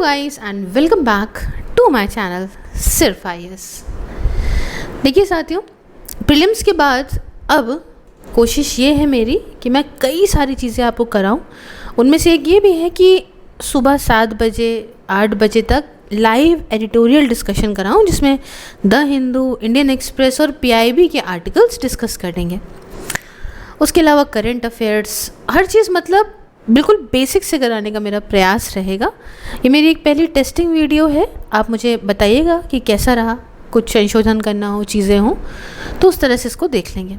Guys and welcome back to my channel सिर्फ IAS. देखिए साथियों, प्रीलिम्स के बाद अब कोशिश ये है मेरी कि मैं कई सारी चीज़ें आपको कराऊं। उनमें से एक ये भी है कि सुबह 7 बजे 8 बजे तक लाइव एडिटोरियल डिस्कशन कराऊं, जिसमें द हिंदू, इंडियन एक्सप्रेस और पीआईबी के आर्टिकल्स डिस्कस करेंगे। उसके अलावा करंट अफेयर्स, हर चीज़ मतलब बिल्कुल बेसिक से कराने का मेरा प्रयास रहेगा। ये मेरी एक पहली टेस्टिंग वीडियो है। आप मुझे बताइएगा कि कैसा रहा, कुछ संशोधन करना हो, चीज़ें हों तो उस तरह से इसको देख लेंगे।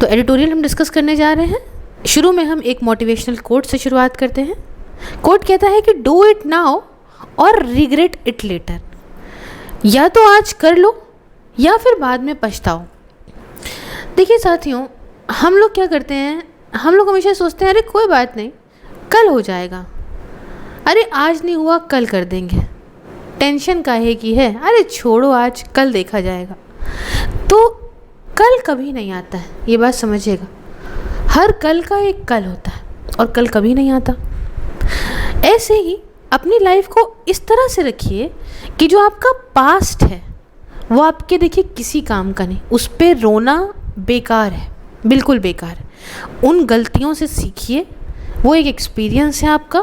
तो एडिटोरियल हम डिस्कस करने जा रहे हैं। शुरू में हम एक मोटिवेशनल कोट से शुरुआत करते हैं। कोट कहता है कि डू इट नाउ और रिग्रेट इट लेटर। या तो आज कर लो या फिर बाद में पछताओ। देखिए साथियों, हम लोग क्या करते हैं, हम लोग हमेशा सोचते हैं अरे कोई बात नहीं, कल हो जाएगा, अरे आज नहीं हुआ कल कर देंगे, टेंशन काहे की है, अरे छोड़ो आज कल देखा जाएगा। तो कल कभी नहीं आता है, ये बात समझिएगा। हर कल का एक कल होता है और कल कभी नहीं आता। ऐसे ही अपनी लाइफ को इस तरह से रखिए कि जो आपका पास्ट है वो आपके देखिए किसी काम का नहीं, उस पर रोना बेकार है, बिल्कुल बेकार है। उन गलतियों से सीखिए, वो एक एक्सपीरियंस है आपका,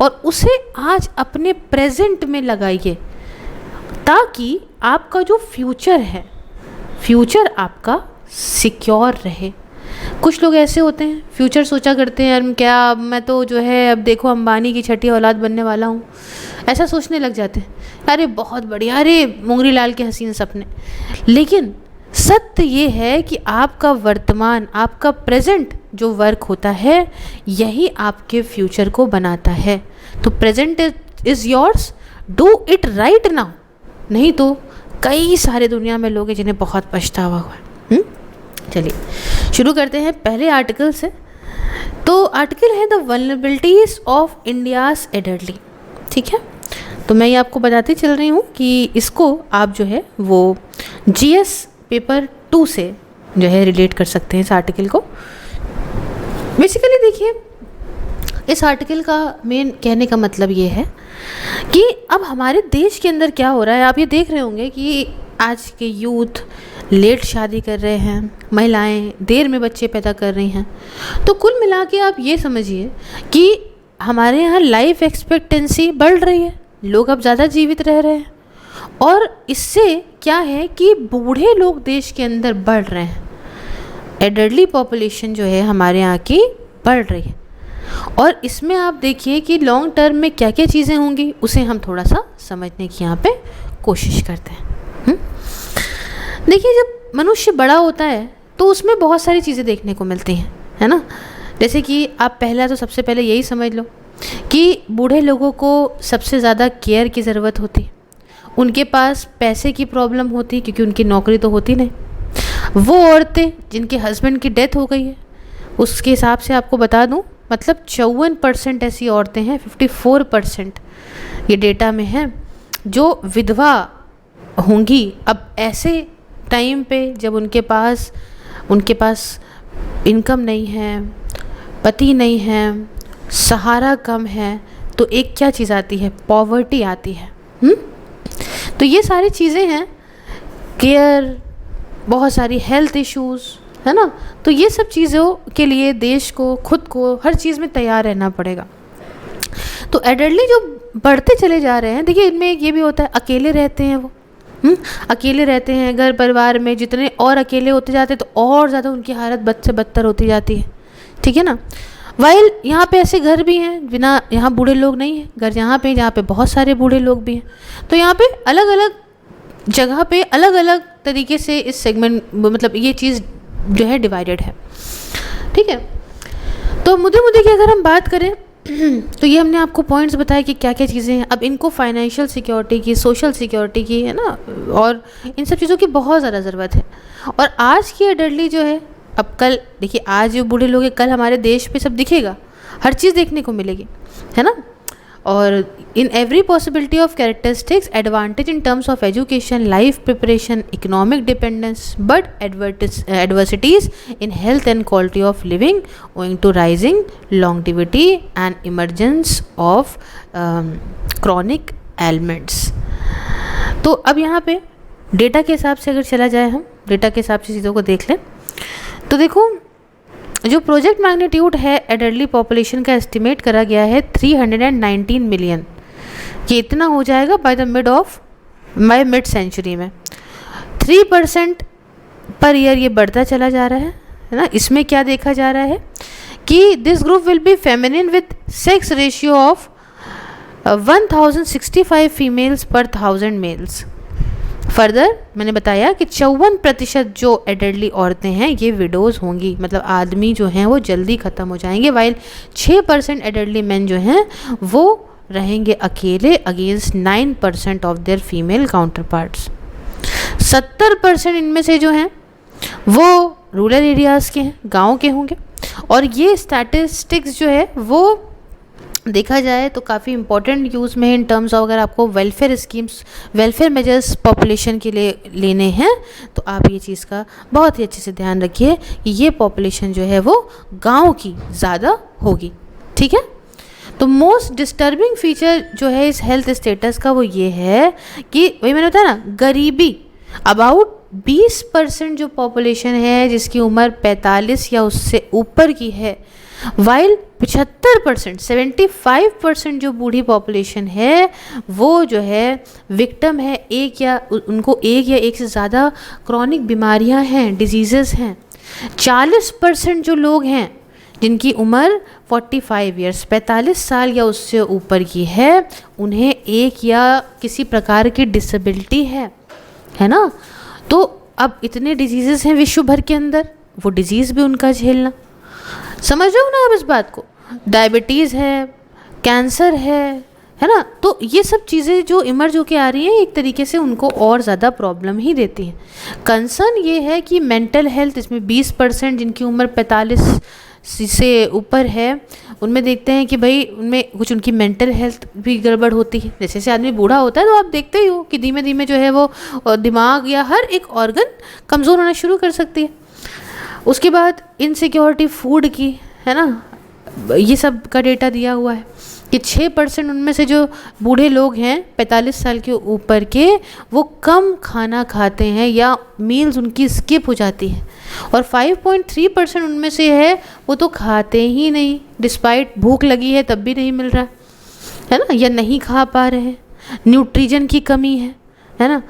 और उसे आज अपने प्रेजेंट में लगाइए ताकि आपका जो फ्यूचर है, फ्यूचर आपका सिक्योर रहे। कुछ लोग ऐसे होते हैं, फ्यूचर सोचा करते हैं, यार क्या अब मैं तो जो है अब देखो अंबानी की छठी औलाद बनने वाला हूँ, ऐसा सोचने लग जाते हैं। अरे बहुत बढ़िया, अरे मुंगरी लाल के हसीन सपने। लेकिन सत्य ये है कि आपका वर्तमान, आपका प्रेजेंट जो वर्क होता है, यही आपके फ्यूचर को बनाता है। तो present is yours, do it right now. नहीं तो कई सारे दुनिया में लोग हैं जिन्हें बहुत पछतावा हुआ है। चलिए शुरू करते हैं पहले आर्टिकल से। तो आर्टिकल है the vulnerabilities of India's elderly. ठीक है, तो मैं ये आपको बताती चल रही हूँ कि इसको आप जो है वो जीएस पेपर 2 से जो है रिलेट कर सकते हैं इस आर्टिकल को। बेसिकली देखिए, इस आर्टिकल का मेन कहने का मतलब ये है कि अब हमारे देश के अंदर क्या हो रहा है। आप ये देख रहे होंगे कि आज के यूथ लेट शादी कर रहे हैं, महिलाएं देर में बच्चे पैदा कर रही हैं। तो कुल मिला के आप ये समझिए कि हमारे यहाँ लाइफ एक्सपेक्टेंसी बढ़ रही है, लोग अब ज़्यादा जीवित रह रहे हैं, और इससे क्या है कि बूढ़े लोग देश के अंदर बढ़ रहे हैं। एल्डरली पॉपुलेशन जो है हमारे यहाँ की बढ़ रही है, और इसमें आप देखिए कि लॉन्ग टर्म में क्या क्या चीज़ें होंगी, उसे हम थोड़ा सा समझने की यहाँ पे कोशिश करते हैं। देखिए, जब मनुष्य बड़ा होता है तो उसमें बहुत सारी चीज़ें देखने को मिलती हैं, है ना। जैसे कि आप पहला तो सबसे पहले यही समझ लो कि बूढ़े लोगों को सबसे ज़्यादा केयर की ज़रूरत होती है। उनके पास पैसे की प्रॉब्लम होती है क्योंकि उनकी नौकरी तो होती नहीं। वो औरतें जिनके हस्बैंड की डेथ हो गई है, उसके हिसाब से आपको बता दूं, मतलब 54% ऐसी औरतें हैं, 54% ये डेटा में है, जो विधवा होंगी। अब ऐसे टाइम पे जब उनके पास इनकम नहीं है, पति नहीं है, सहारा कम है, तो एक क्या चीज़ आती है, पॉवर्टी आती है। तो ये सारी चीज़ें हैं, केयर, बहुत सारी हेल्थ इश्यूज़, है ना। तो ये सब चीज़ों के लिए देश को, खुद को हर चीज़ में तैयार रहना पड़ेगा। तो एल्डरली जो बढ़ते चले जा रहे हैं, देखिए इनमें एक ये भी होता है, अकेले रहते हैं वो, अकेले रहते हैं घर परिवार में। जितने और अकेले होते जाते हैं तो और ज़्यादा उनकी हालत बद से बदतर होती जाती है, ठीक है ना। वाइल यहाँ पे ऐसे घर भी हैं बिना, यहाँ बूढ़े लोग नहीं हैं, घर यहाँ पे जहाँ पे बहुत सारे बूढ़े लोग भी हैं। तो यहाँ पे अलग अलग जगह पे अलग अलग तरीके से इस सेगमेंट, मतलब ये चीज़ जो है डिवाइडेड है, ठीक है। तो मुद्दे की अगर हम बात करें तो ये हमने आपको पॉइंट्स बताए कि क्या क्या चीज़ें हैं। अब इनको फाइनेंशियल सिक्योरिटी की, सोशल सिक्योरिटी की, है ना, और इन सब चीज़ों की बहुत ज़्यादा ज़रूरत है। और आज की एल्डरली जो है, अब कल देखिए, आज जो बूढ़े लोग हैं, कल हमारे देश पे सब दिखेगा, हर चीज़ देखने को मिलेगी, है ना। और in every possibility of characteristics advantage in terms of education, life preparation, economic dependence, but adversities in health and quality of living owing to rising longevity and emergence of chronic elements. तो अब यहाँ पे data के हिसाब से अगर चला जाए, हम डेटा के हिसाब से चीज़ों को देख लें तो देखो, जो प्रोजेक्ट मैग्नीट्यूड है एडल्टली पॉपुलेशन का एस्टिमेट करा गया है 319 मिलियन, ये इतना हो जाएगा बाय मिड सेंचुरी में। 3% पर ईयर ये बढ़ता चला जा रहा है ना। इसमें क्या देखा जा रहा है कि this group will be feminine with sex ratio of 1065 females पर 1000 मेल्स। फर्दर मैंने बताया कि 54% जो एडल्टली औरतें हैं ये विडोज़ होंगी, मतलब आदमी जो हैं वो जल्दी ख़त्म हो जाएंगे, वाइल 6% एडल्टली मैन जो हैं वो रहेंगे अकेले against 9% of their female counter parts. 70% इनमें से जो हैं वो रूरल एरियाज़ के हैं, गाँव के होंगे। और ये स्टैटिस्टिक्स जो है वो देखा जाए तो काफ़ी इंपॉर्टेंट यूज़ में है इन टर्म्स ऑफ अगर आपको welfare schemes, welfare measures population के लिए लेने हैं तो आप ये चीज़ का बहुत ही अच्छे से ध्यान रखिए कि ये पॉपुलेशन जो है वो गांव की ज़्यादा होगी, ठीक है। तो मोस्ट डिस्टर्बिंग फीचर जो है इस हेल्थ स्टेटस का वो ये है कि वही मैंने बताया ना, गरीबी। अबाउट 20% जो पॉपुलेशन है जिसकी उम्र 45 या उससे ऊपर की है, वाइल 75% 75% जो बूढ़ी पॉपुलेशन है वो जो है विक्टिम है उनको एक से ज़्यादा क्रॉनिक बीमारियां हैं, डिजीज़ेस हैं। 40% जो लोग हैं जिनकी उम्र 45 ईयर्स 45 साल या उससे ऊपर की है, उन्हें एक या किसी प्रकार की डिसेबिलिटी है ना। तो अब इतने डिजीज़ेस हैं विश्व भर के अंदर, वो डिजीज़ भी उनका झेलना, समझ रहे हो ना आप इस बात को। डायबिटीज़ है, कैंसर है ना। तो ये सब चीज़ें जो इमर्ज होके आ रही हैं एक तरीके से उनको और ज़्यादा प्रॉब्लम ही देती हैं। कंसर्न ये है कि मेंटल हेल्थ, इसमें 20% जिनकी उम्र 45 से ऊपर है उनमें देखते हैं कि भाई उनमें कुछ उनकी मेंटल हेल्थ भी गड़बड़ होती है। जैसे जैसे आदमी बूढ़ा होता है तो आप देखते ही हो कि धीमे धीमे जो है वो दिमाग या हर एक ऑर्गन कमज़ोर होना शुरू कर सकती है। उसके बाद इनसिक्योरिटी फूड की, है ना, ये सब का डेटा दिया हुआ है कि 6% उनमें से जो बूढ़े लोग हैं 45 साल के ऊपर के, वो कम खाना खाते हैं या मील्स उनकी स्किप हो जाती है। और 5.3% उनमें से है वो तो खाते ही नहीं, डिस्पाइट भूख लगी है तब भी नहीं मिल रहा है ना, या नहीं खा पा रहे हैं। न्यूट्रिशन की कमी है ना।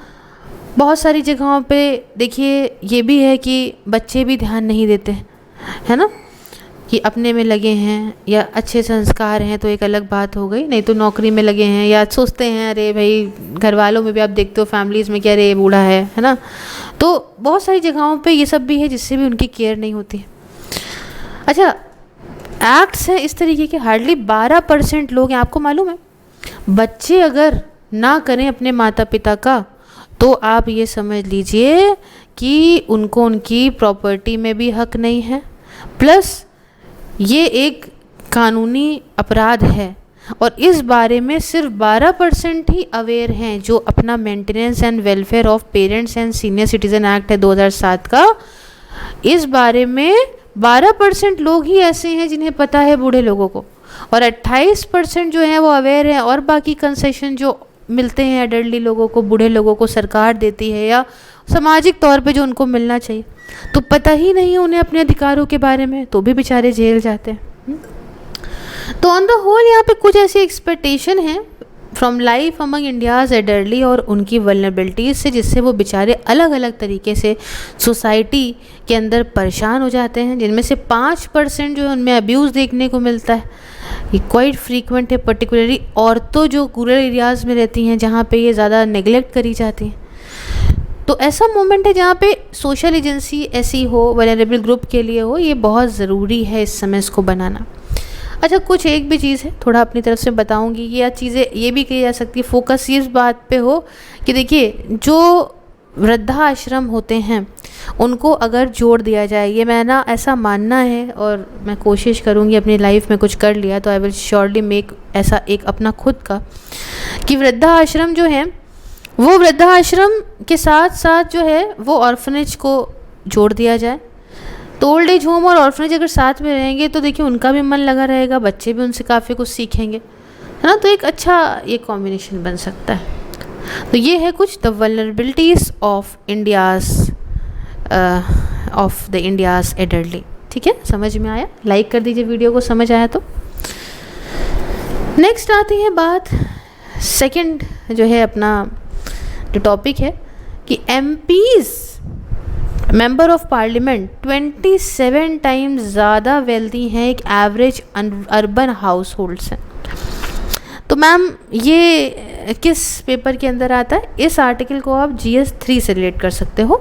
बहुत सारी जगहों पे देखिए ये भी है कि बच्चे भी ध्यान नहीं देते है ना, कि अपने में लगे हैं या अच्छे संस्कार हैं तो एक अलग बात हो गई, नहीं तो नौकरी में लगे हैं या सोचते हैं अरे भाई, घर वालों में भी आप देखते हो फैमिलीज़ में कि अरे बूढ़ा है ना। तो बहुत सारी जगहों पे ये सब भी है जिससे भी उनकी केयर नहीं होती है। अच्छा, एक्ट्स हैं इस तरीके के, हार्डली 12% लोग हैं। आपको मालूम है बच्चे अगर ना करें अपने माता पिता का तो आप ये समझ लीजिए कि उनको उनकी प्रॉपर्टी में भी हक नहीं है, प्लस ये एक कानूनी अपराध है। और इस बारे में सिर्फ 12% ही अवेयर हैं जो अपना maintenance and welfare of parents and senior citizen act है 2007 का, इस बारे में 12% लोग ही ऐसे हैं जिन्हें पता है बूढ़े लोगों को, और 28% जो हैं वो अवेयर हैं। और बाकी कंसेशन जो मिलते हैं एडल्टली लोगों को, बूढ़े लोगों को सरकार देती है या सामाजिक तौर पे जो उनको मिलना चाहिए, तो पता ही नहीं उन्हें अपने अधिकारों के बारे में, तो भी बेचारे जेल जाते हैं। तो ऑन द होल यहाँ पे कुछ ऐसी एक्सपेक्टेशन है फ्रॉम लाइफ अमंग इंडियाज एडल्टली और उनकी वल्नरेबिलिटीज़ से, जिससे वो बेचारे अलग अलग तरीके से सोसाइटी के अंदर परेशान हो जाते हैं, जिनमें से 5% जो है उनमें अब्यूज़ देखने को मिलता है। ये क्वाइट फ्रीक्वेंट है, पर्टिकुलरली औरतों जो रूरल एरियाज़ में रहती हैं जहाँ पे ये ज़्यादा नेगलेक्ट करी जाती हैं। तो ऐसा मोमेंट है जहाँ पे सोशल एजेंसी ऐसी हो, वल्नरेबल ग्रुप के लिए हो, ये बहुत ज़रूरी है इस समय इसको बनाना। अच्छा, कुछ एक भी चीज़ है थोड़ा अपनी तरफ से बताऊंगी, या चीज़ें ये भी कही जा सकती है, फोकस इस बात पे हो कि देखिए जो वृद्धाश्रम होते हैं उनको अगर जोड़ दिया जाए, ये मेरा ऐसा मानना है और मैं कोशिश करूँगी अपनी लाइफ में कुछ कर लिया तो आई विल श्योरली मेक ऐसा एक अपना खुद का, कि वृद्धाश्रम जो है वो वृद्धाश्रम के साथ साथ जो है वो ऑर्फनेज को जोड़ दिया जाए। तो ओल्ड एज होम और ऑर्फनेज अगर साथ में रहेंगे तो देखिए उनका भी मन लगा रहेगा, बच्चे भी उनसे काफ़ी कुछ सीखेंगे, है ना। तो एक अच्छा ये कॉम्बिनेशन बन सकता है। तो ये है कुछ द वल्नरेबिलिटीज़ ऑफ इंडियाज़ एडल्टली। ठीक है, समझ में आया? लाइक कर दीजिए वीडियो को, समझ आया तो। नेक्स्ट आती है बात, सेकंड जो है अपना जो टॉपिक है कि MPs member of parliament 27 times ज़्यादा वेल्दी हैं एक एवरेज अर्बन हाउस होल्ड से। तो मैम ये किस पेपर के अंदर आता है? इस आर्टिकल को आप GS 3 से रिलेट कर सकते हो।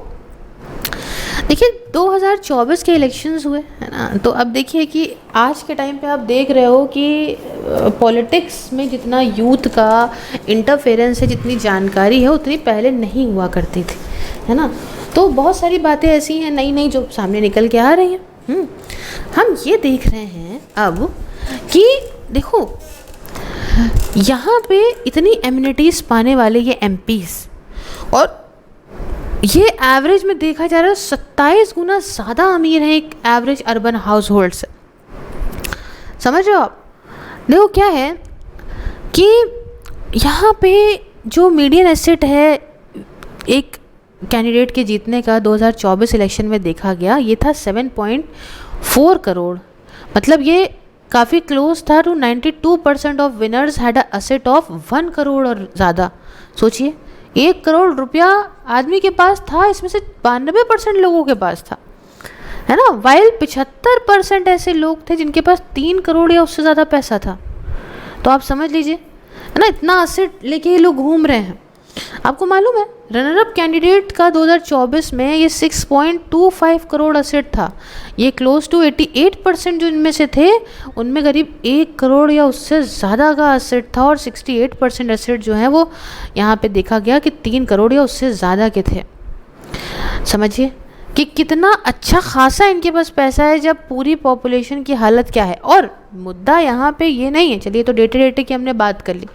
देखिए 2024 के इलेक्शंस हुए, है ना। तो अब देखिए कि आज के टाइम पे आप देख रहे हो कि पॉलिटिक्स में जितना यूथ का इंटरफेरेंस है, जितनी जानकारी है, उतनी पहले नहीं हुआ करती थी, है ना। तो बहुत सारी बातें ऐसी हैं नई नई जो सामने निकल के आ रही हैं। हम ये देख रहे हैं अब कि देखो यहाँ पे इतनी एमिनिटीज़ पाने वाले ये MPs, और ये एवरेज में देखा जा रहा है 27 गुना ज़्यादा अमीर हैं एक एवरेज अर्बन हाउस होल्ड से। समझ रहे हो आप? देखो क्या है कि यहाँ पे जो मीडियन एसेट है एक कैंडिडेट के जीतने का 2024 इलेक्शन में देखा गया, ये था 7.4 करोड़। मतलब ये काफ़ी क्लोज था to 92% of winners had a asset of 1 crore और ज़्यादा। सोचिए 1 करोड़ रुपया आदमी के पास था, इसमें से 92% लोगों के पास था, है ना। वाइल 75% ऐसे लोग थे जिनके पास 3 करोड़ या उससे ज़्यादा पैसा था। तो आप समझ लीजिए, है ना, इतना असेट लेके ये लोग घूम रहे हैं। आपको मालूम है रनर अप कैंडिडेट का 2024 में ये 6.25 करोड़ असेट था। ये क्लोज टू 88% जो इनमें से थे उनमें करीब 1 करोड़ या उससे ज़्यादा का असेट था, और 68% असेट जो है वो यहाँ पे देखा गया कि 3 करोड़ या उससे ज़्यादा के थे। समझिए कि कितना अच्छा खासा इनके पास पैसा है, जब पूरी पॉपुलेशन की हालत क्या है। और मुद्दा यहाँ पे ये नहीं है, चलिए तो डेटे की हमने बात कर ली,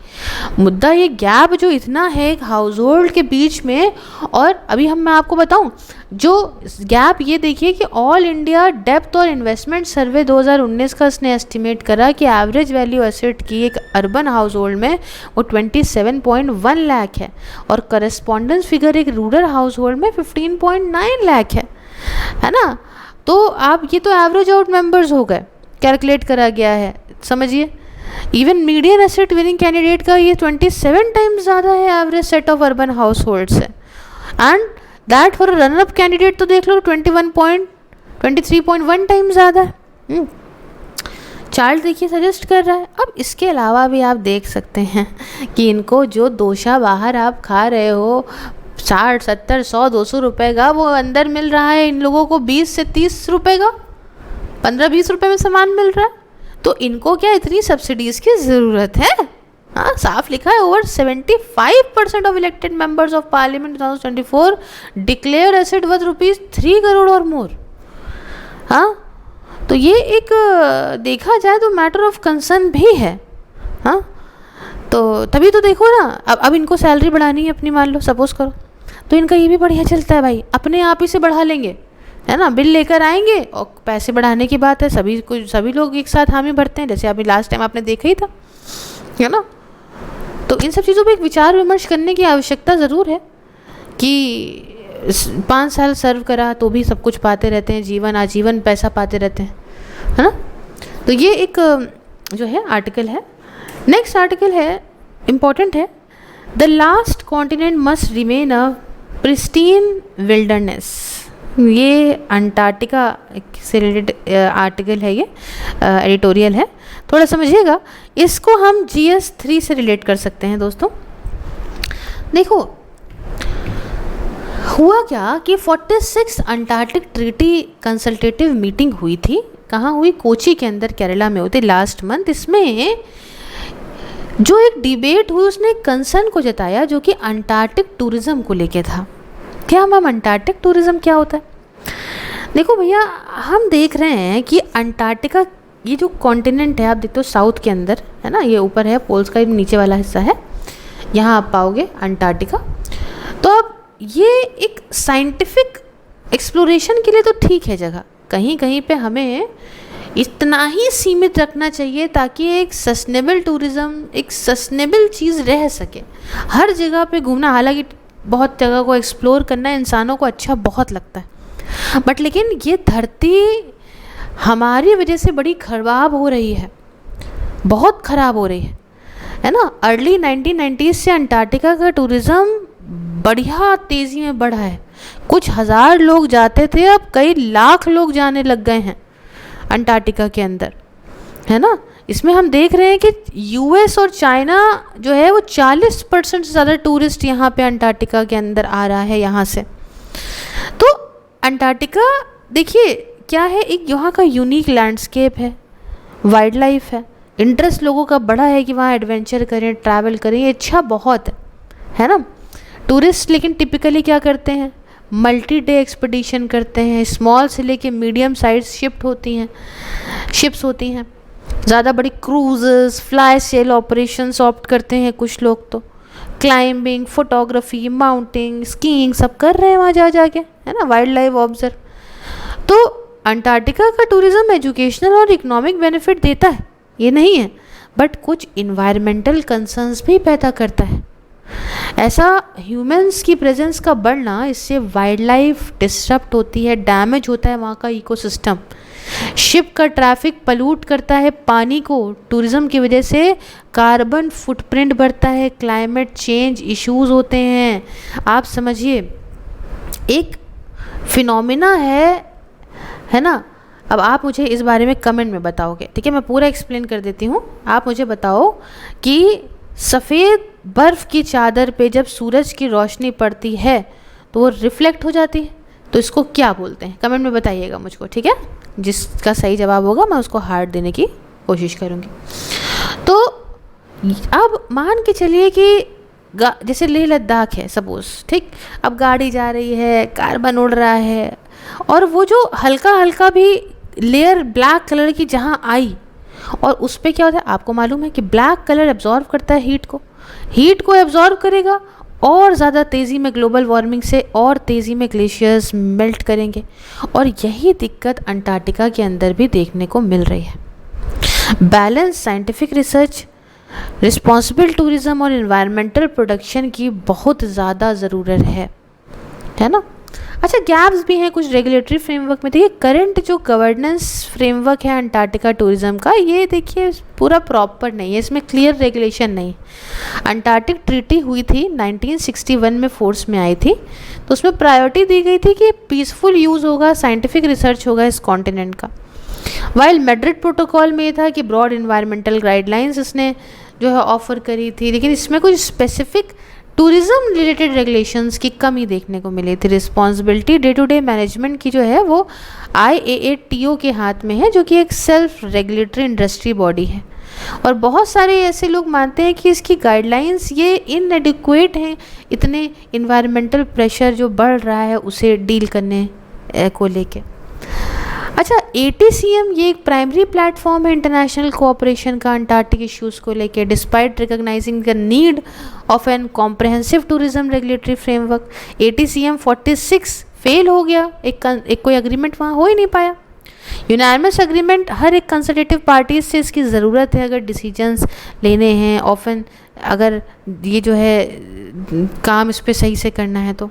मुद्दा ये गैप जो इतना है एक हाउस होल्ड के बीच में। और अभी मैं आपको बताऊं जो गैप, ये देखिए कि ऑल इंडिया डेप्थ और इन्वेस्टमेंट सर्वे 2019 का इसने एस्टिमेट करा कि एवरेज वैल्यू एसेट की एक अर्बन हाउस होल्ड में वो 27.1 लाख है, और करस्पॉन्डेंस फिगर एक रूरल हाउस होल्ड में 15.9 लाख है ना। तो आप ये तो एवरेज आउट मेंबर्स हो गए, कैलकुलेट करा गया है, समझिए। Even median asset winning candidate का ये 27 टाइम्स ज़्यादा है average asset of urban household से, and that for runner up candidate तो देख लो 23.1 टाइम्स ज़्यादा है। चार्ट देखिए सजेस्ट कर रहा है। अब इसके अलावा भी आप देख सकते हैं कि इनको जो दोशा बाहर आप खा रहे हो 60, 70, 100, 200 रुपये का, वो अंदर मिल रहा है इन लोगों को 20 से 30 रुपये का, 15-20 रुपये में सामान मिल रहा है। तो इनको क्या इतनी सब्सिडीज़ की ज़रूरत है? हाँ, साफ लिखा है over 75% of elected members of parliament 2024 declare asset worth ₹3 crore और मोर। हाँ, तो ये एक देखा जाए तो मैटर ऑफ कंसर्न भी है। हाँ, तो तभी तो देखो ना, अब इनको सैलरी बढ़ानी है अपनी, मान लो सपोज करो, तो इनका ये भी बढ़िया चलता है भाई, अपने आप ही से बढ़ा लेंगे, है ना। बिल लेकर आएंगे और पैसे बढ़ाने की बात है, सभी लोग एक साथ हामी भरते हैं, जैसे अभी लास्ट टाइम आपने देखा ही था, है ना। तो इन सब चीज़ों पे एक विचार विमर्श करने की आवश्यकता ज़रूर है कि 5 साल सर्व करा तो भी सब कुछ पाते रहते हैं, जीवन आजीवन पैसा पाते रहते हैं, है ना। तो ये एक जो है आर्टिकल है। नेक्स्ट आर्टिकल है, इम्पॉर्टेंट है, the last continent must remain a pristine wilderness. ये अंटार्कटिका से रिलेटेड आर्टिकल है, ये एडिटोरियल है, थोड़ा समझिएगा। इसको हम GS 3 से रिलेट कर सकते हैं दोस्तों। देखो हुआ क्या कि 46 अंटार्कटिक ट्रीटी कंसल्टेटिव मीटिंग हुई थी। कहाँ हुई? कोची के अंदर, केरला में हुई थी लास्ट मंथ। इसमें जो एक डिबेट हुई उसने एक कंसर्न को जताया जो कि अंटार्कटिक टूरिज्म को लेके था। क्या मैम अंटार्कटिक टूरिज़्म क्या होता है? देखो भैया, हम देख रहे हैं कि अंटार्कटिका, ये जो कॉन्टिनेंट है आप देखते हो साउथ के अंदर है ना, ये ऊपर है पोल्स का, नीचे वाला हिस्सा है, यहाँ आप पाओगे अंटार्कटिका। तो अब ये एक साइंटिफिक एक्सप्लोरेशन के लिए तो ठीक है जगह, कहीं कहीं पे हमें इतना ही सीमित रखना चाहिए ताकि एक सस्टेनेबल टूरिज़्म, एक सस्टेनेबल चीज़ रह सके। हर जगह पे घूमना, हालांकि बहुत जगह को एक्सप्लोर करना इंसानों को अच्छा बहुत लगता है, बट लेकिन ये धरती हमारी वजह से बड़ी खराब हो रही है, बहुत ख़राब हो रही है ना। अर्ली 1990s से अंटार्कटिका का टूरिज़्म बढ़िया तेज़ी में बढ़ा है। कुछ हज़ार लोग जाते थे, अब कई लाख लोग जाने लग गए हैं अंटार्कटिका के अंदर, है ना। इसमें हम देख रहे हैं कि यूएस और चाइना जो है वो 40% से ज़्यादा टूरिस्ट यहाँ पे अंटार्कटिका के अंदर आ रहा है यहाँ से। तो अंटार्कटिका देखिए क्या है, एक यहाँ का यूनिक लैंडस्केप है, वाइल्ड लाइफ है, इंटरेस्ट लोगों का बड़ा है कि वहाँ एडवेंचर करें, ट्रैवल करें, ये इच्छा बहुत है ना। टूरिस्ट लेकिन टिपिकली क्या करते हैं, मल्टी डे एक्सपीडिशन करते हैं, स्मॉल से लेके मीडियम साइज शिप्स होती हैं, ज़्यादा बड़ी cruises, fly sail operations opt करते हैं कुछ लोग, तो क्लाइंबिंग, फोटोग्राफी, माउंटिंग, स्कीइंग सब कर रहे हैं वहाँ जा जाके, है ना, वाइल्ड लाइफ ऑब्जर्व। तो अंटार्कटिका का टूरिज़्म एजुकेशनल और इकोनॉमिक बेनिफिट देता है, ये नहीं है, बट कुछ इन्वायरमेंटल कंसर्न्स भी पैदा करता है। ऐसा ह्यूमंस की प्रेजेंस का बढ़ना, इससे वाइल्ड लाइफ डिस्टर्ब होती है, डैमेज होता है वहाँ का इकोसिस्टम। शिप का ट्रैफिक पलूट करता है पानी को, टूरिज़्म की वजह से कार्बन फुटप्रिंट बढ़ता है, क्लाइमेट चेंज इश्यूज होते हैं। आप समझिए एक फिनोमिना है ना। अब आप मुझे इस बारे में कमेंट में बताओगे, ठीक है, मैं पूरा एक्सप्लेन कर देती हूँ। आप मुझे बताओ कि सफ़ेद बर्फ़ की चादर पे जब सूरज की रोशनी पड़ती है तो वो रिफ्लेक्ट हो जाती है, तो इसको क्या बोलते हैं? कमेंट में बताइएगा मुझको, ठीक है। जिसका सही जवाब होगा मैं उसको हार्ट देने की कोशिश करूँगी। तो अब मान के चलिए कि जैसे लेह लद्दाख है सपोज़, ठीक, अब गाड़ी जा रही है, कार्बन उड़ रहा है, और वो जो हल्का हल्का भी लेयर ब्लैक कलर की जहाँ आई, और उस पर क्या होता है आपको मालूम है कि ब्लैक कलर एब्जॉर्व करता है हीट को एब्जॉर्व करेगा, और ज़्यादा तेज़ी में ग्लोबल वार्मिंग से और तेज़ी में ग्लेशियर्स मेल्ट करेंगे। और यही दिक्कत अंटार्कटिका के अंदर भी देखने को मिल रही है। Balance scientific research, responsible tourism और इन्वायरमेंटल प्रोडक्शन की बहुत ज़्यादा ज़रूरत है ना। अच्छा, गैप्स भी हैं कुछ रेगुलेटरी फ्रेमवर्क में। देखिए करंट जो गवर्नेंस फ्रेमवर्क है अंटार्कटिका टूरिज़्म का, ये देखिए पूरा प्रॉपर नहीं है, इसमें क्लियर रेगुलेशन नहीं। अंटार्कटिक ट्रीटी हुई थी 1961 में, फोर्स में आई थी, तो उसमें प्रायोरिटी दी गई थी कि पीसफुल यूज़ होगा, साइंटिफिक रिसर्च होगा इस कॉन्टिनेंट का। वाइल मैड्रिड प्रोटोकॉल में ये था कि ब्रॉड इन्वायरमेंटल गाइडलाइंस इसने जो है ऑफर करी थी, लेकिन इसमें कुछ स्पेसिफिक टूरिज़्म रिलेटेड रेगुलेशंस की कमी देखने को मिली थी। Responsibility day to day management की जो है वो IAATO के हाथ में है, जो कि एक सेल्फ रेगुलेटरी इंडस्ट्री बॉडी है। और बहुत सारे ऐसे लोग मानते हैं कि इसकी गाइडलाइंस ये इनएडिक्वेट हैं, इतने इन्वायरमेंटल प्रेशर जो बढ़ रहा है उसे डील करने को लेके। अच्छा, ATCM ये एक प्राइमरी प्लेटफॉर्म है इंटरनेशनल कोऑपरेशन का अंटार्कटिक इश्यूज़ को लेके, despite recognising the need of an comprehensive tourism regulatory framework. ATCM 46 fail हो गया, एक कोई अग्रीमेंट वहाँ हो ही नहीं पाया। यूनानिमस अग्रीमेंट हर एक कंसल्टेटिव पार्टीज से इसकी ज़रूरत है अगर डिसीजंस लेने हैं, ऑफन अगर ये जो है काम इस पर सही से करना है तो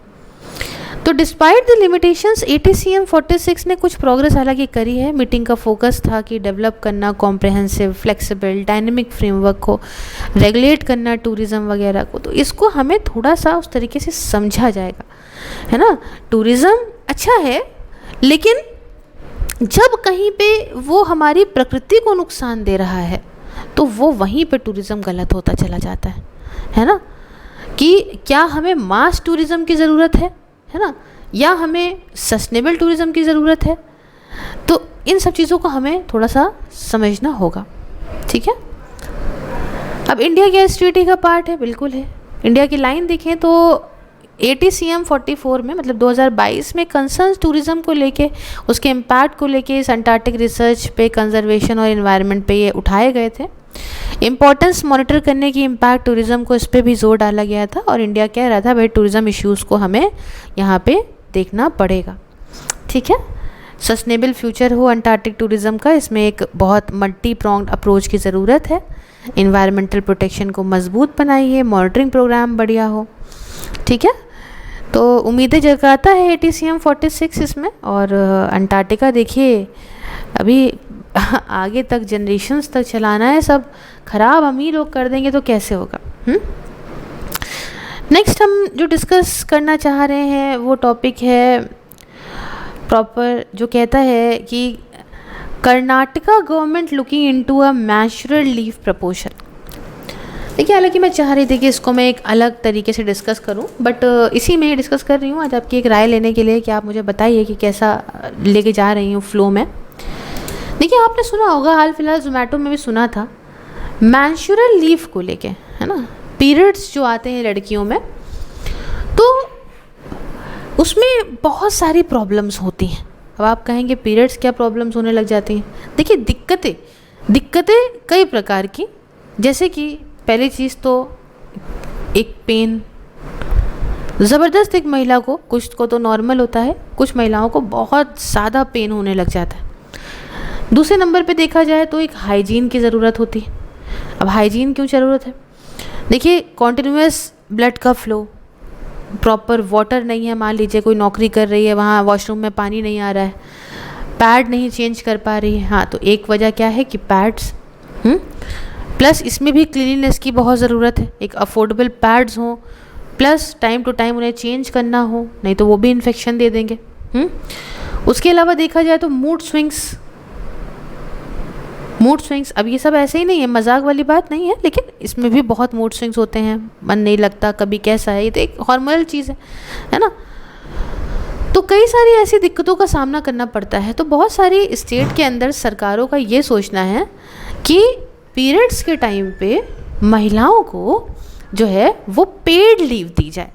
डिस्पाइट द लिमिटेशंस ATCM 46 ने कुछ प्रोग्रेस हालांकि करी है। मीटिंग का फोकस था कि डेवलप करना कॉम्प्रहेंसिव, फ्लेक्सिबल, डायनेमिक फ्रेमवर्क को, रेगुलेट करना टूरिज़्म वगैरह को। तो इसको हमें थोड़ा सा उस तरीके से समझा जाएगा, है ना। टूरिज़्म अच्छा है, लेकिन जब कहीं पे वो हमारी प्रकृति को नुकसान दे रहा है तो वो वहीं पे टूरिज़्म गलत होता चला जाता है ना। कि क्या हमें मास टूरिज़्म की ज़रूरत है ना, या हमें सस्टेनेबल टूरिज़्म की ज़रूरत है? तो इन सब चीज़ों को हमें थोड़ा सा समझना होगा, ठीक है। अब इंडिया क्या इस ट्रीटी का पार्ट है? बिल्कुल है। इंडिया की लाइन देखें तो ATCM 44 में मतलब 2022 में कंसर्न टूरिज़्म को लेके, उसके इम्पैक्ट को लेके इस अंटार्कटिक रिसर्च पे, कंजर्वेशन और इन्वायरमेंट पे ये उठाए गए थे। इम्पोर्टेंस मॉनिटर करने की इम्पैक्ट टूरिज़्म को, इस पर भी जोर डाला गया था और इंडिया कह रहा था भाई टूरिज़्म इश्यूज़ को हमें यहाँ पे देखना पड़ेगा। ठीक है, सस्टेनेबल फ्यूचर हो अंटार्कटिक टूरिज़्म का, इसमें एक बहुत मल्टी प्रॉन्ग्ड अप्रोच की ज़रूरत है। इन्वायरमेंटल प्रोटेक्शन को मजबूत बनाइए, मॉनिटरिंग प्रोग्राम बढ़िया हो। ठीक है, तो उम्मीदें जगाता है ATCM 46 इसमें। और अंटार्कटिका देखिए अभी आगे तक जनरेशन्स तक चलाना है, सब ख़राब हम ही लोग कर देंगे तो कैसे होगा। नेक्स्ट हम जो डिस्कस करना चाह रहे हैं वो टॉपिक है प्रॉपर, जो कहता है कि Karnataka government looking into a menstrual leave proposal. देखिए हालांकि मैं चाह रही थी कि इसको मैं एक अलग तरीके से डिस्कस करूं, बट इसी में ही डिस्कस कर रही हूं आज आपकी एक राय लेने के लिए कि आप मुझे बताइए कि कैसा लेके जा रही हूँ फ्लो में। देखिए आपने सुना होगा, हाल फिलहाल जोमेटो में भी सुना था, मैंशुरल लीव को लेके, है ना, पीरियड्स जो आते हैं लड़कियों में, तो उसमें बहुत सारी प्रॉब्लम्स होती हैं। अब आप कहेंगे पीरियड्स क्या प्रॉब्लम्स होने लग जाती हैं। देखिए दिक्कतें कई प्रकार की, जैसे कि पहली चीज़ तो एक पेन, ज़बरदस्त एक महिला को, कुछ को तो नॉर्मल होता है, कुछ महिलाओं को बहुत ज़्यादा पेन होने लग जाता है। दूसरे नंबर पे देखा जाए तो एक हाइजीन की ज़रूरत होती है। अब हाइजीन क्यों ज़रूरत है? देखिए कॉन्टिन्यूस ब्लड का फ्लो, प्रॉपर वाटर नहीं है, मान लीजिए कोई नौकरी कर रही है, वहाँ वॉशरूम में पानी नहीं आ रहा है, पैड नहीं चेंज कर पा रही है, हाँ तो एक वजह क्या है कि पैड्स, प्लस इसमें भी क्लीनिनेस की बहुत ज़रूरत है, एक अफोर्डेबल पैड्स हों, प्लस टाइम टू टाइम उन्हें चेंज करना हो, नहीं तो वो भी इन्फेक्शन दे देंगे। उसके अलावा देखा जाए तो मूड स्विंग्स, अब ये सब ऐसे ही नहीं है, मजाक वाली बात नहीं है, लेकिन इसमें भी बहुत मूड स्विंग्स होते हैं, मन नहीं लगता, कभी कैसा है, ये तो एक हार्मोनल चीज़ है ना। तो कई सारी ऐसी दिक्कतों का सामना करना पड़ता है। तो बहुत सारी स्टेट के अंदर सरकारों का ये सोचना है कि पीरियड्स के टाइम पे महिलाओं को जो है वो पेड लीव दी जाए।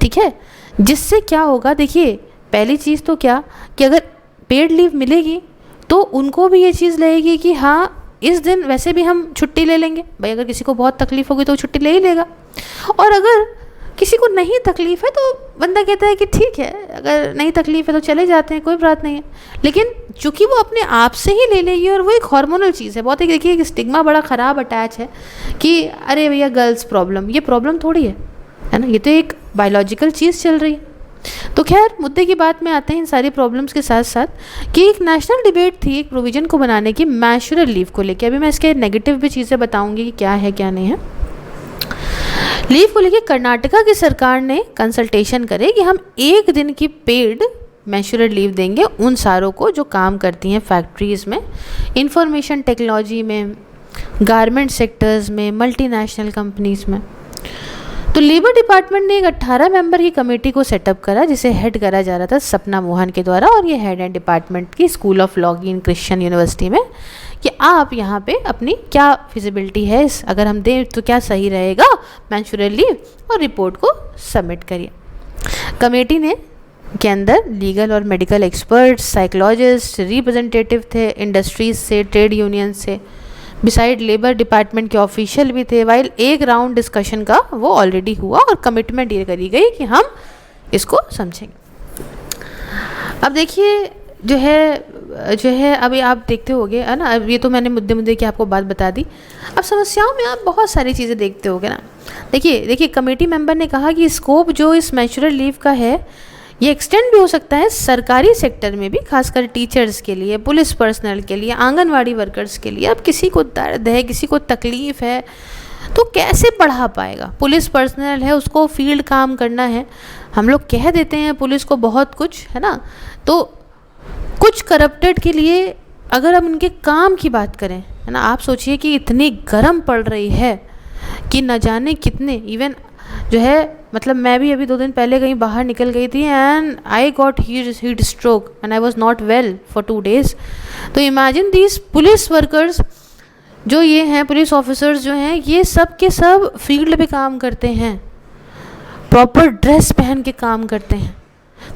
ठीक है, जिससे क्या होगा, देखिए पहली चीज़ तो क्या कि अगर पेड लीव मिलेगी तो उनको भी ये चीज़ लगेगी कि हाँ इस दिन वैसे भी हम छुट्टी ले लेंगे, भाई अगर किसी को बहुत तकलीफ़ होगी तो छुट्टी ले ही लेगा, और अगर किसी को नहीं तकलीफ़ है तो बंदा कहता है कि ठीक है अगर नहीं तकलीफ़ है तो चले जाते हैं, कोई बात नहीं है। लेकिन चूँकि वो अपने आप से ही ले लेगी, और वो एक हार्मोनल चीज़ है, बहुत एक देखिए एक स्टिग्मा बड़ा ख़राब अटैच है कि अरे भैया गर्ल्स प्रॉब्लम, ये प्रॉब्लम थोड़ी है ना, ये तो एक बायोलॉजिकल चीज़ चल रही है। तो खैर मुद्दे की बात में आते हैं इन सारी प्रॉब्लम्स के साथ साथ कि एक नेशनल डिबेट थी एक प्रोविज़न को बनाने की मैच्योरल लीव को लेके। अभी मैं इसके नेगेटिव भी चीज़ें बताऊंगी कि क्या है क्या नहीं है। लीव को लेके कर्नाटका की सरकार ने कंसल्टेशन करे कि हम एक दिन की पेड मैच्योरल लीव देंगे उन सारों को जो काम करती हैं फैक्ट्रीज़ में, इंफॉर्मेशन टेक्नोलॉजी में, गारमेंट सेक्टर्स में, मल्टीनेशनल कंपनीज़ में। तो लेबर डिपार्टमेंट ने एक 18 मेंबर की कमेटी को सेटअप करा जिसे हेड करा जा रहा था सपना मोहन के द्वारा, और ये हेड एंड डिपार्टमेंट की स्कूल ऑफ लॉ की इन क्रिश्चियन यूनिवर्सिटी में, कि आप यहाँ पे अपनी क्या फिजिबिलिटी है, इस अगर हम दें तो क्या सही रहेगा मैच्योरल लीव, और रिपोर्ट को सबमिट करिए। कमेटी ने के अंदर लीगल और मेडिकल एक्सपर्ट्स, साइकोलॉजिस्ट, रिप्रेजेंटेटिव थे इंडस्ट्रीज से, ट्रेड यूनियन से, बिसाइड लेबर डिपार्टमेंट के ऑफिशियल भी थे। वाइल एक राउंड डिस्कशन का वो ऑलरेडी हुआ और कमिटमेंट ये करी गई कि हम इसको समझेंगे। अब देखिए जो है अभी आप देखते होगे है ना, अब ये तो मैंने मुद्दे की आपको बात बता दी। अब समस्याओं में आप बहुत सारी चीज़ें देखते होगे ना। देखिए कमेटी मेंबर ने कहा कि स्कोप जो इस मैच्योरल लीव का है ये एक्सटेंड भी हो सकता है सरकारी सेक्टर में भी, खासकर टीचर्स के लिए, पुलिस पर्सनल के लिए, आंगनवाड़ी वर्कर्स के लिए। अब किसी को दर्द है, किसी को तकलीफ़ है तो कैसे पढ़ा पाएगा? पुलिस पर्सनल है, उसको फील्ड काम करना है। हम लोग कह देते हैं पुलिस को बहुत कुछ, है ना, तो कुछ करप्टेड के लिए अगर हम उनके काम की बात करें, है ना, आप सोचिए कि इतनी गर्म पड़ रही है कि न जाने कितने, इवन जो है मतलब मैं भी अभी 2 दिन पहले कहीं बाहर निकल गई थी and I got heat stroke and I was not well for 2 days। तो इमेजिन दीज पुलिस वर्कर्स जो ये हैं, पुलिस ऑफिसर्स जो हैं, ये सब के सब फील्ड पे काम करते हैं, प्रॉपर ड्रेस पहन के काम करते हैं।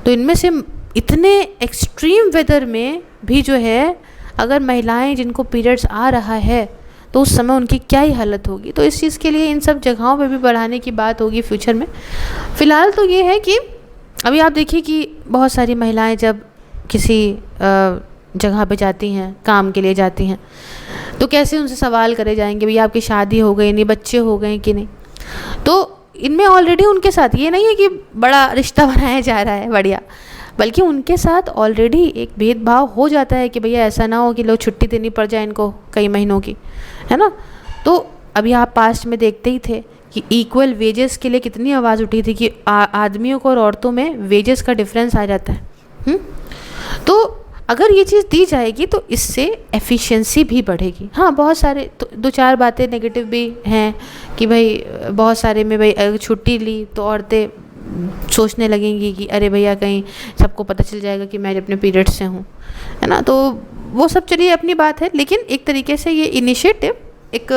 तो इनमें से इतने एक्सट्रीम वेदर में भी जो है, अगर महिलाएं जिनको पीरियड्स आ रहा है तो उस समय उनकी क्या ही हालत होगी। तो इस चीज़ के लिए इन सब जगहों पे भी बढ़ाने की बात होगी फ्यूचर में। फ़िलहाल तो ये है कि अभी आप देखिए कि बहुत सारी महिलाएं जब किसी जगह पे जाती हैं, काम के लिए जाती हैं, तो कैसे उनसे सवाल करे जाएंगे, भैया आपकी शादी हो गई नहीं, बच्चे हो गए कि नहीं। तो इनमें ऑलरेडी उनके साथ ये नहीं है कि बड़ा रिश्ता बनाया जा रहा है बढ़िया, बल्कि उनके साथ ऑलरेडी एक भेदभाव हो जाता है कि भैया ऐसा ना हो कि लोग छुट्टी देनी पड़ जाए इनको कई महीनों की, है ना। तो अभी आप पास्ट में देखते ही थे कि इक्वल वेजेस के लिए कितनी आवाज़ उठी थी कि आदमियों को और औरतों में वेजेस का डिफरेंस आ जाता है। तो अगर ये चीज़ दी जाएगी तो इससे एफिशिएंसी भी बढ़ेगी। हाँ, बहुत सारे तो 2-4 बातें नेगेटिव भी हैं कि भाई बहुत सारे में भाई अगर छुट्टी ली तो औरतें सोचने लगेंगी कि अरे भैया कहीं सबको पता चल जाएगा कि मैं अपने पीरियड से हूँ, है ना। तो वो सब चलिए अपनी बात है, लेकिन एक तरीके से ये इनिशिएटिव एक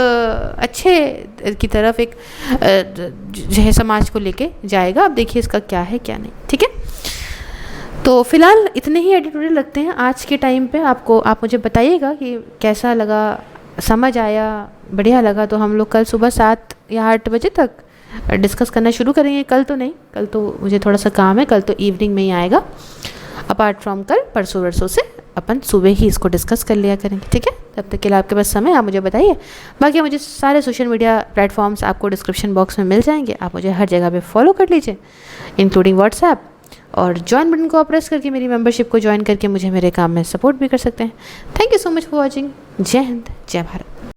अच्छे की तरफ एक जो है समाज को लेके जाएगा। अब देखिए इसका क्या है क्या नहीं, ठीक है। तो फ़िलहाल इतने ही एडिटोरियल रखते हैं आज के टाइम पे। आपको आप मुझे बताइएगा कि कैसा लगा, समझ आया, बढ़िया लगा तो हम लोग कल सुबह 7 या 8 बजे तक डिस्कस करना शुरू करेंगे। कल तो नहीं, कल तो मुझे थोड़ा सा काम है, कल तो इवनिंग में ही आएगा। अपार्ट फ्रॉम कल परसों वरसों से अपन सुबह ही इसको डिस्कस कर लिया करेंगे, ठीक है। तब तक के लिए आपके पास समय, आप मुझे बताइए। बाकी मुझे सारे सोशल मीडिया प्लेटफॉर्म्स आपको डिस्क्रिप्शन बॉक्स में मिल जाएंगे, आप मुझे हर जगह पे फॉलो कर लीजिए, इंक्लूडिंग व्हाट्सएप। और ज्वाइन बटन को प्रेस करके मेरी मेंबरशिप को ज्वाइन करके मुझे मेरे काम में सपोर्ट भी कर सकते हैं। Thank you so much for watching. जय हिंद, जय भारत।